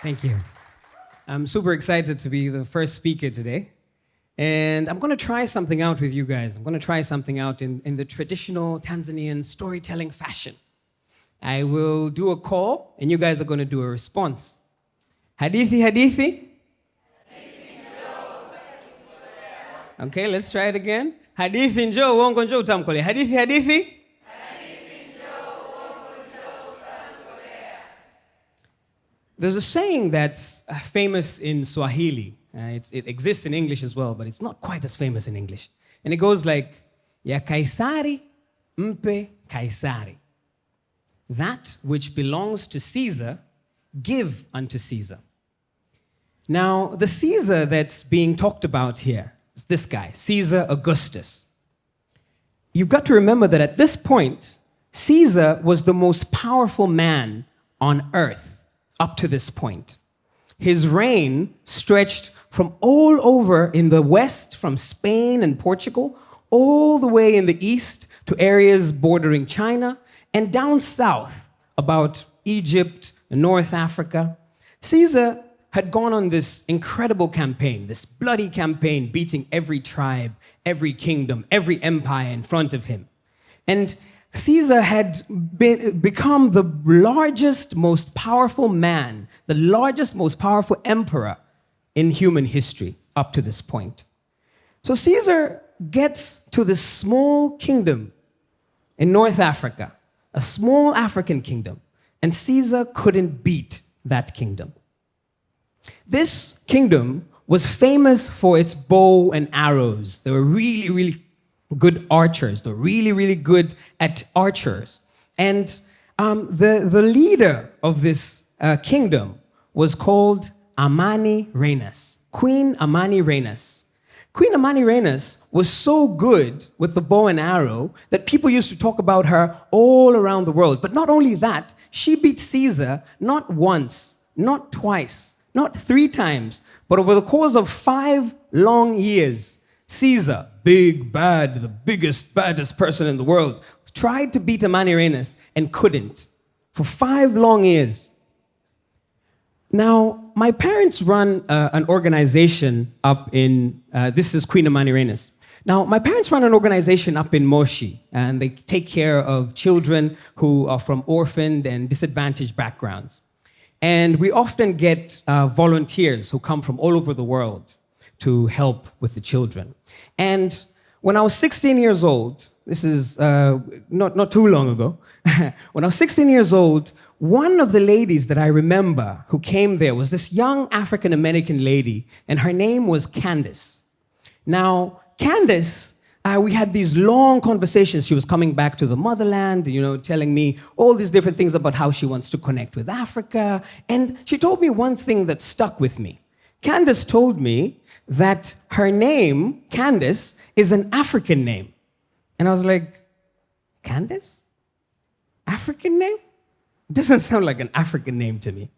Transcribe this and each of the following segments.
Thank you. I'm super excited to be the first speaker today. And I'm going to try something out with you guys. I'm going to try something out in the traditional Tanzanian storytelling fashion. I will do a call, and you guys are going to do a response. Hadithi, hadithi. Okay, let's try it again. Hadithi njoo, uongo njoo utamkolea. Hadithi, hadithi. There's a saying that's famous in Swahili. It exists in English as well, but it's not quite as famous in English. And it goes like, Ya Kaisari, mpe Kaisari. That which belongs to Caesar, give unto Caesar. Now, the Caesar that's being talked about here is this guy, Caesar Augustus. You've got to remember that at this point, Caesar was the most powerful man on earth up to this point. His reign stretched from all over in the west, from Spain and Portugal, all the way in the east to areas bordering China, and down south about Egypt and North Africa. Caesar had gone on this incredible campaign, this bloody campaign, beating every tribe, every kingdom, every empire in front of him. And Caesar had become the largest, most powerful man, the largest, most powerful emperor in human history up to this point. So Caesar gets to this small kingdom in North Africa, a small African kingdom, and Caesar couldn't beat that kingdom. This kingdom was famous for its bow and arrows. They were really, really good archers. They're really, really good at archers. And the leader of this kingdom was called Amanirenas, Queen Amanirenas. Queen Amanirenas was so good with the bow and arrow that people used to talk about her all around the world. But not only that, she beat Caesar not once, not twice, not 3 times, but over the course of 5 long years. Caesar, big, bad, the biggest, baddest person in the world, tried to beat Amanirenas and couldn't for 5 long years. Now, my parents run an organization up in, this is Queen Amanirenas. Now, my parents run an organization up in Moshi, and they take care of children who are from orphaned and disadvantaged backgrounds. And we often get volunteers who come from all over the world to help with the children. And when I was 16 years old, this is not too long ago, when I was 16 years old, one of the ladies that I remember who came there was this young African-American lady, and her name was Candace. Now, Candace, we had these long conversations. She was coming back to the motherland, telling me all these different things about how she wants to connect with Africa. And she told me one thing that stuck with me. Candace told me that her name, Candace, is an African name. And I was like, Candace? African name? It doesn't sound like an African name to me.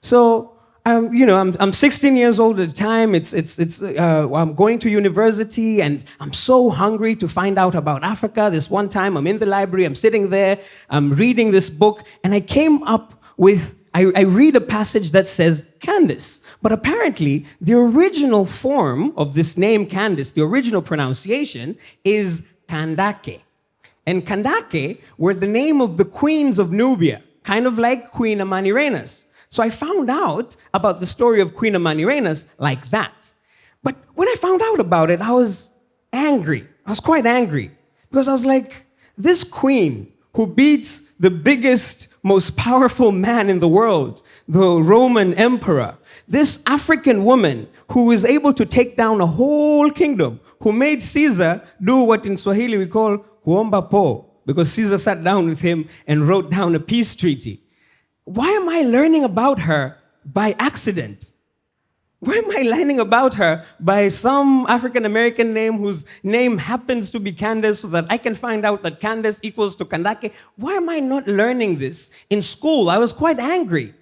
So, I'm 16 years old at the time. I'm going to university, and I'm so hungry to find out about Africa. This one time, I'm in the library, I'm sitting there, I'm reading this book, and I came up with, I read a passage that says Candace. But apparently, the original form of this name, Candace, the original pronunciation is Kandake. And Kandake were the name of the queens of Nubia, kind of like Queen Amanirenas. So I found out about the story of Queen Amanirenas like that. But when I found out about it, I was angry. I was quite angry. Because I was like, this queen who beats the biggest, most powerful man in the world, the Roman emperor, this African woman who is able to take down a whole kingdom, who made Caesar do what in Swahili we call kuomba po, because Caesar sat down with him and wrote down a peace treaty. Why am I learning about her by accident? Why am I learning about her by some African-American name whose name happens to be Candace so that I can find out that Candace equals to Kandake? Why am I not learning this in school? I was quite angry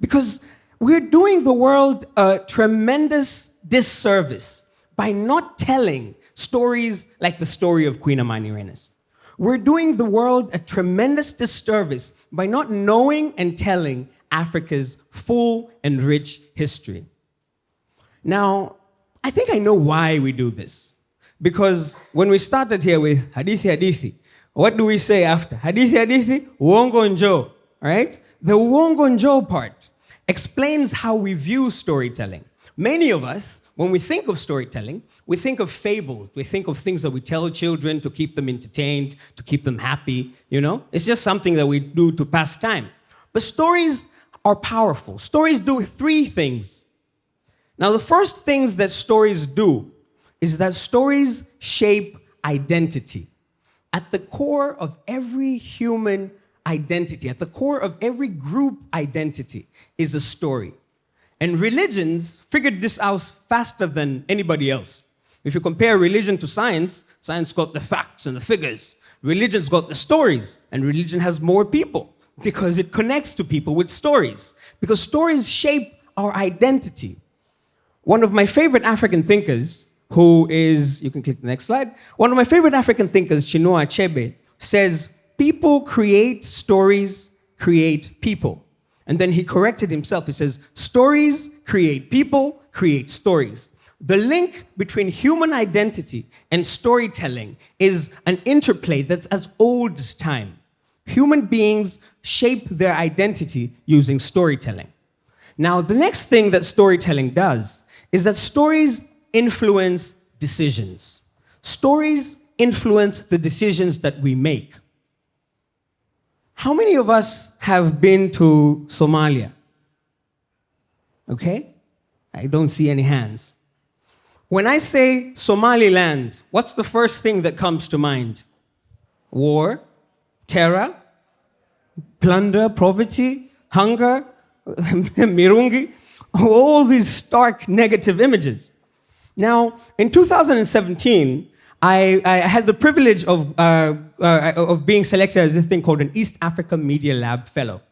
because we're doing the world a tremendous disservice by not telling stories like the story of Queen Amanirenas. We're doing the world a tremendous disservice by not knowing and telling Africa's full and rich history. Now, I think I know why we do this. Because when we started here with hadithi hadithi, what do we say after? Hadithi hadithi, uongo njo, right? The uongo njo part explains how we view storytelling. Many of us, when we think of storytelling, we think of fables. We think of things that we tell children to keep them entertained, to keep them happy, you know? It's just something that we do to pass time. But stories are powerful. Stories do three things. Now, the first things that stories do is that stories shape identity. At the core of every human identity, at the core of every group identity is a story. And religions figured this out faster than anybody else. If you compare religion to science, science got the facts and the figures. Religion's got the stories, and religion has more people because it connects to people with stories. Because stories shape our identity. One of my favorite African thinkers, who is, you can click the next slide. One of my favorite African thinkers, Chinua Achebe, says, people create stories, create people. And then he corrected himself. He says, stories create people, create stories. The link between human identity and storytelling is an interplay that's as old as time. Human beings shape their identity using storytelling. Now, the next thing that storytelling does is that stories influence decisions. Stories influence the decisions that we make. How many of us have been to Somalia? Okay? I don't see any hands. When I say Somaliland, what's the first thing that comes to mind? War, terror, plunder, poverty, hunger, mirungi, all these stark negative images. Now, in 2017, I had the privilege of being selected as this thing called an East Africa Media Lab Fellow.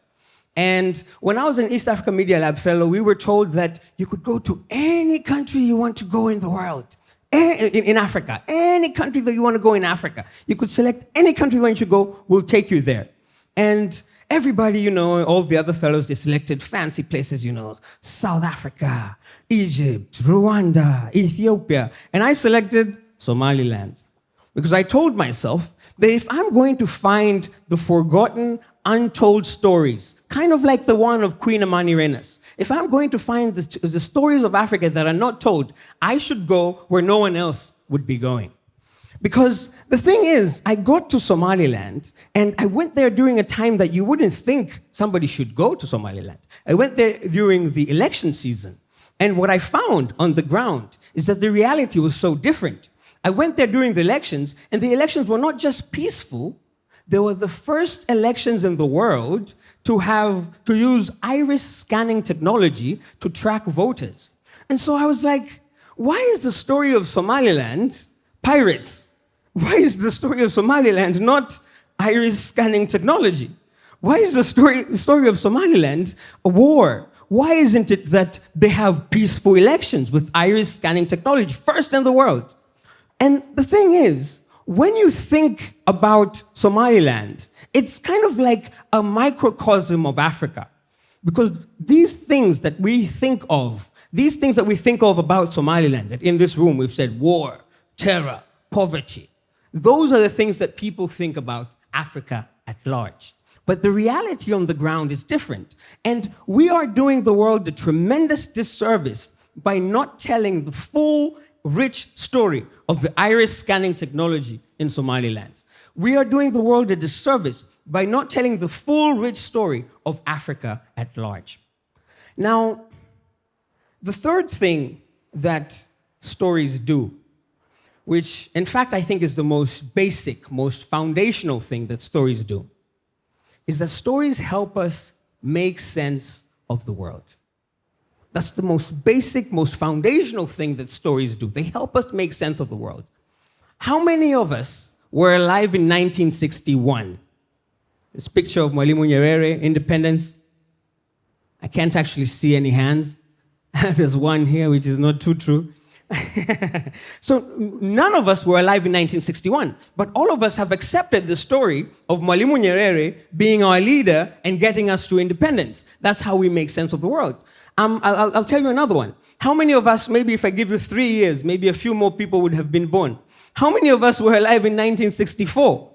And when I was an East Africa Media Lab Fellow, we were told that you could go to any country you want to go in the world, in Africa, any country that you want to go in Africa. You could select any country you want to go, we'll take you there. And everybody, you know, all the other fellows, they selected fancy places, you know, South Africa, Egypt, Rwanda, Ethiopia. And I selected Somaliland. Because I told myself that if I'm going to find the forgotten, untold stories, kind of like the one of Queen Amanirenas, if I'm going to find the stories of Africa that are not told, I should go where no one else would be going. Because the thing is, I got to Somaliland, and I went there during a time that you wouldn't think somebody should go to Somaliland. I went there during the election season. And what I found on the ground is that the reality was so different. I went there during the elections, and the elections were not just peaceful, they were the first elections in the world to use iris scanning technology to track voters. And so I was like, why is the story of Somaliland pirates? Why is the story of Somaliland not iris scanning technology? Why is the story of Somaliland a war? Why isn't it that they have peaceful elections with iris scanning technology, first in the world? And the thing is, when you think about Somaliland, it's kind of like a microcosm of Africa. Because these things that we think of about Somaliland, that in this room we've said war, terror, poverty, those are the things that people think about Africa at large. But the reality on the ground is different. And we are doing the world a tremendous disservice by not telling the full rich story of the iris scanning technology in Somaliland. We are doing the world a disservice by not telling the full rich story of Africa at large. Now, the third thing that stories do, which in fact I think is the most basic, most foundational thing that stories do, is that stories help us make sense of the world. That's the most basic, most foundational thing that stories do. They help us make sense of the world. How many of us were alive in 1961? This picture of Mwalimu Nyerere, independence. I can't actually see any hands. There's one here, which is not too true. So none of us were alive in 1961, but all of us have accepted the story of Mwalimu Nyerere being our leader and getting us to independence. That's how we make sense of the world. I'll tell you another one. How many of us, maybe if I give you 3 years, maybe a few more people would have been born. How many of us were alive in 1964?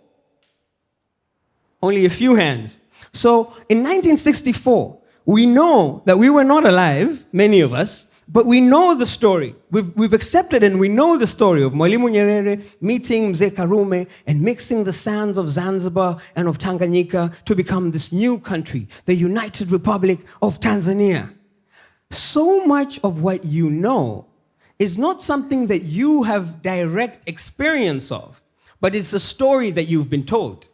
Only a few hands. So in 1964, we know that we were not alive, many of us, but we know the story. We've accepted and we know the story of Mwalimu Nyerere meeting Mzee Karume and mixing the sands of Zanzibar and of Tanganyika to become this new country, the United Republic of Tanzania. So much of what you know is not something that you have direct experience of, but it's a story that you've been told.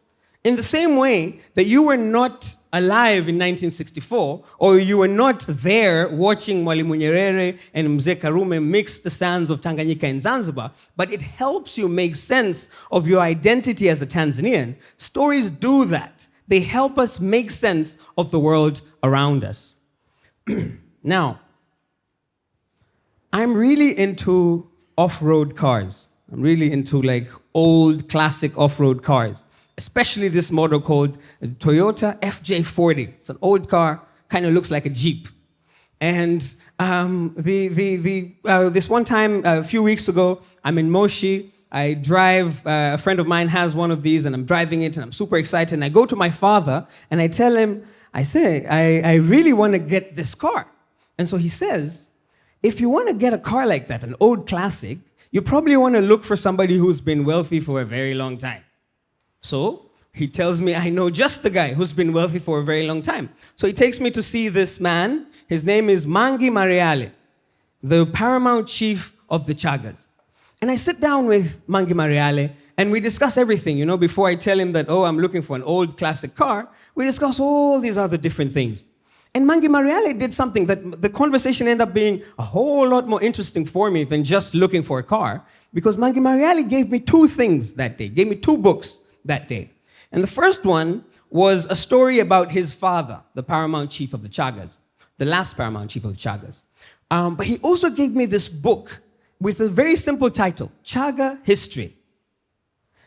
In the same way that you were not alive in 1964, or you were not there watching Mwalimu Nyerere and Mzee Karume mix the sands of Tanganyika and Zanzibar, but it helps you make sense of your identity as a Tanzanian. Stories do that. They help us make sense of the world around us. Now, I'm really into off-road cars. I'm really into like old classic off-road cars. Especially this model called Toyota FJ40. It's an old car, kind of looks like a Jeep. And this one time, a few weeks ago, I'm in Moshi. I drive, a friend of mine has one of these, and I'm driving it, and I'm super excited. And I go to my father, and I tell him, I say, I really want to get this car. And so he says, if you want to get a car like that, an old classic, you probably want to look for somebody who's been wealthy for a very long time. So he tells me I know just the guy who's been wealthy for a very long time. So he takes me to see this man. His name is Mangi Mariale, the paramount chief of the Chagas. And I sit down with Mangi Mariale, and we discuss everything. You know, before I tell him that, oh, I'm looking for an old classic car, we discuss all these other different things. And Mangi Mariale did something that the conversation ended up being a whole lot more interesting for me than just looking for a car, because Mangi Mariale gave me 2 things that day, gave me 2 books that day. And the first one was a story about his father, the paramount chief of the Chagas, the last paramount chief of the Chagas. But he also gave me this book with a very simple title, Chaga History.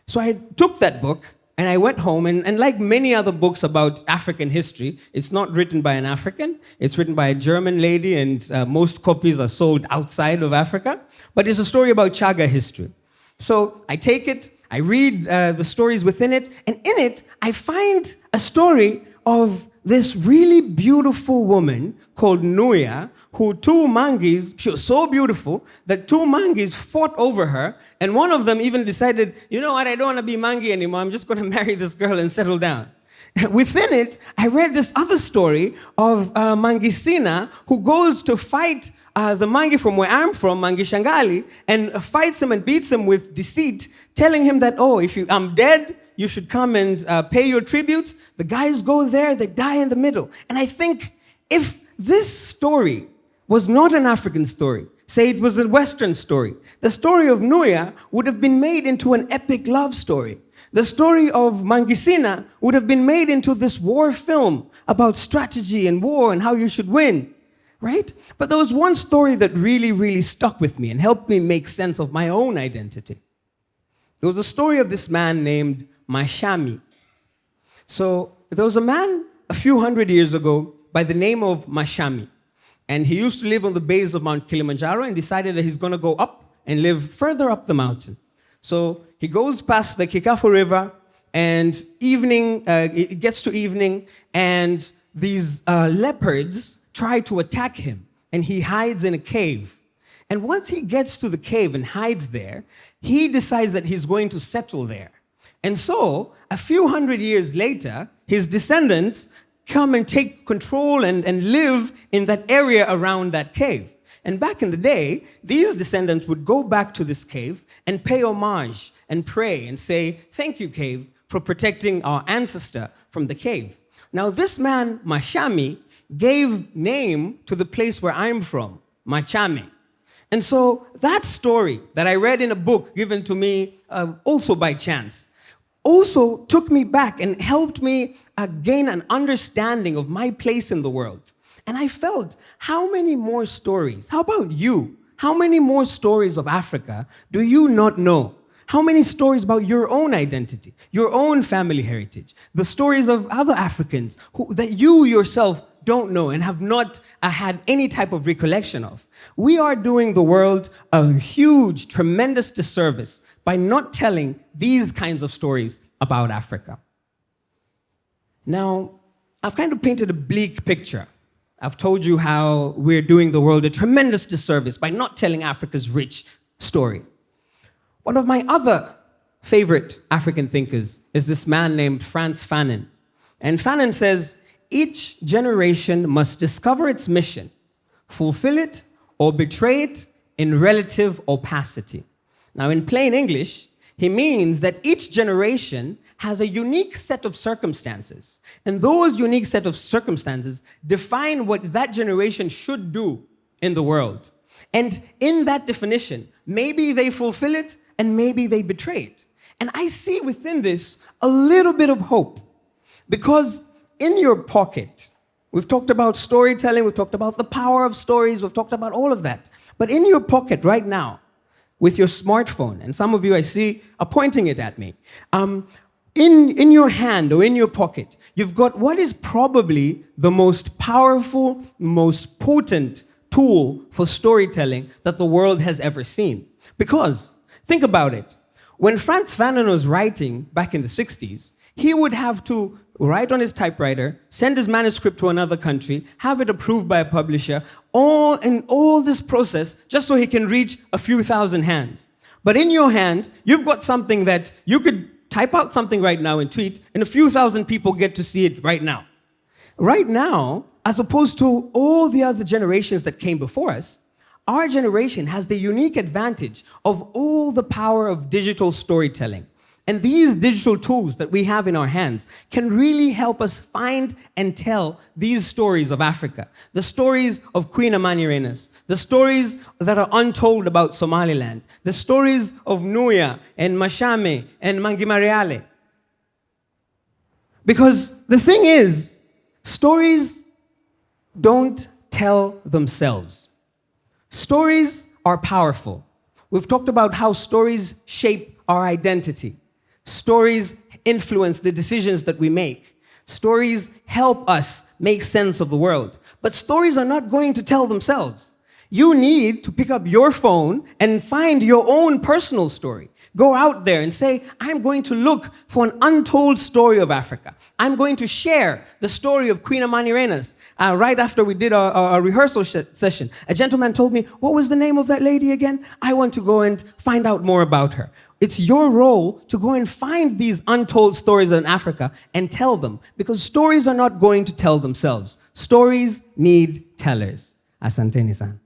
So I took that book and I went home, and like many other books about African history, it's not written by an African, it's written by a German lady, and most copies are sold outside of Africa, but it's a story about Chaga history. So I take it, I read the stories within it, and in it, I find a story of this really beautiful woman called Nuya, who 2 Mangis, she was so beautiful that 2 Mangis fought over her, and one of them even decided, you know what, I don't want to be Mangi anymore, I'm just going to marry this girl and settle down. Within it, I read this other story of Mangisina, who goes to fight the Mangi from where I'm from, Mangi Shangali, and fights him and beats him with deceit, telling him that, oh, if I'm dead, you should come and pay your tributes. The guys go there, they die in the middle. And I think if this story was not an African story, say it was a Western story, the story of Nuya would have been made into an epic love story. The story of Mangisina would have been made into this war film about strategy and war and how you should win, right? But there was one story that really, really stuck with me and helped me make sense of my own identity. It was a story of this man named Mashami. So there was a man a few hundred years ago by the name of Mashami. And he used to live on the base of Mount Kilimanjaro and decided that he's going to go up and live further up the mountain. So he goes past the Kikafu River, and it gets to evening, and these leopards try to attack him, and he hides in a cave. And once he gets to the cave and hides there, he decides that he's going to settle there. And so, a few hundred years later, his descendants come and take control and live in that area around that cave. And back in the day, these descendants would go back to this cave and pay homage and pray and say, thank you, cave, for protecting our ancestor from the cave. Now, this man, Mashami, gave name to the place where I'm from, Machame. And so that story that I read in a book given to me also by chance, also took me back and helped me gain an understanding of my place in the world. And I felt, how many more stories? How about you? How many more stories of Africa do you not know? How many stories about your own identity, your own family heritage, the stories of other Africans that you yourself don't know and have not had any type of recollection of? We are doing the world a huge, tremendous disservice by not telling these kinds of stories about Africa. Now, I've kind of painted a bleak picture. I've told you how we're doing the world a tremendous disservice by not telling Africa's rich story. One of my other favorite African thinkers is this man named Frantz Fanon. And Fanon says, each generation must discover its mission, fulfill it, or betray it in relative opacity. Now, in plain English, he means that each generation has a unique set of circumstances. And those unique set of circumstances define what that generation should do in the world. And in that definition, maybe they fulfill it, and maybe they betray it. And I see within this a little bit of hope. Because in your pocket, we've talked about storytelling, we've talked about the power of stories, we've talked about all of that. But in your pocket right now, with your smartphone, and some of you I see are pointing it at me, in your hand or in your pocket, you've got what is probably the most powerful, most potent tool for storytelling that the world has ever seen. Because think about it. When Frantz Fanon was writing back in the 60s, he would have to write on his typewriter, send his manuscript to another country, have it approved by a publisher, all this process just so he can reach a few thousand hands. But in your hand, you've got something that you could type out something right now and tweet, and a few thousand people get to see it right now. Right now, as opposed to all the other generations that came before us, our generation has the unique advantage of all the power of digital storytelling. And these digital tools that we have in our hands can really help us find and tell these stories of Africa. The stories of Queen Amanirenas, the stories that are untold about Somaliland, the stories of Nuya and Mashame and Mangimareale. Because the thing is, stories don't tell themselves. Stories are powerful. We've talked about how stories shape our identity. Stories influence the decisions that we make. Stories help us make sense of the world. But stories are not going to tell themselves. You need to pick up your phone and find your own personal story. Go out there and say, I'm going to look for an untold story of Africa. I'm going to share the story of Queen Amanirenas. Right after we did our rehearsal session, a gentleman told me, what was the name of that lady again? I want to go and find out more about her. It's your role to go and find these untold stories in Africa and tell them, because stories are not going to tell themselves. Stories need tellers. Asanteni san.